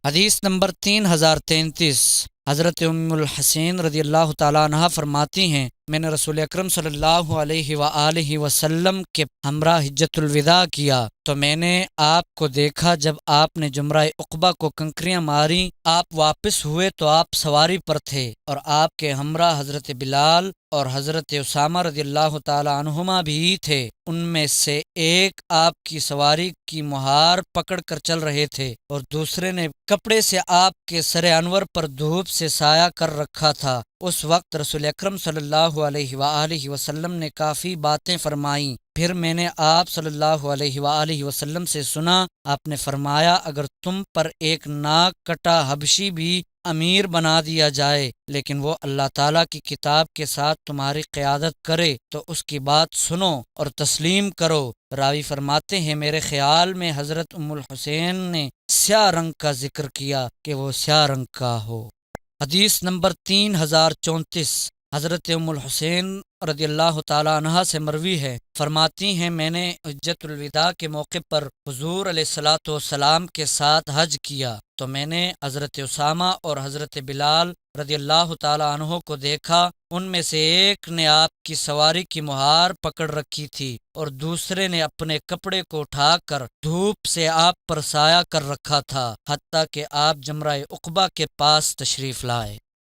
حدیث نمبر 3033۔ حضرت ام الحسین رضی اللہ تعالیٰ عنہ فرماتی ہیں، میں نے رسول اکرم صلی اللہ علیہ وآلہ وسلم کے ہمراہ حجۃ الوداع کیا تو میں نے آپ کو دیکھا جب آپ نے جمرہ عقبہ کو کنکریاں ماری، آپ واپس ہوئے تو آپ سواری پر تھے اور آپ کے ہمراہ حضرت بلال اور حضرت اسامہ رضی اللہ تعالیٰ عنہما بھی تھے۔ ان میں سے ایک آپ کی سواری کی مہار پکڑ کر چل رہے تھے اور دوسرے نے کپڑے سے آپ کے سر انور پر دھوپ سے سایہ کر رکھا تھا۔ اس وقت رسول اکرم صلی اللہ علیہ وآلہ وسلم نے کافی باتیں فرمائیں۔ پھر میں نے آپ صلی اللہ علیہ وآلہ وسلم سے سنا، آپ نے فرمایا، اگر تم پر ایک ناک کٹا حبشی بھی امیر بنا دیا جائے لیکن وہ اللہ تعالیٰ کی کتاب کے ساتھ تمہاری قیادت کرے تو اس کی بات سنو اور تسلیم کرو۔ راوی فرماتے ہیں، میرے خیال میں حضرت ام الحسین نے سیاہ رنگ کا ذکر کیا کہ وہ سیاہ رنگ کا ہو۔ حدیث نمبر 3034۔ حضرت ام الحسین رضی اللہ تعالیٰ عنہ سے مروی ہے، فرماتی ہیں، میں نے حجۃ الوداع کے موقع پر حضور علیہ الصلاۃ والسلام کے ساتھ حج کیا تو میں نے حضرت اسامہ اور حضرت بلال رضی اللہ تعالیٰ عنہ کو دیکھا۔ ان میں سے ایک نے آپ کی سواری کی مہار پکڑ رکھی تھی اور دوسرے نے اپنے کپڑے کو اٹھا کر دھوپ سے آپ پر سایہ کر رکھا تھا، حتیٰ کہ آپ جمرہ عقبہ کے پاس تشریف لائے۔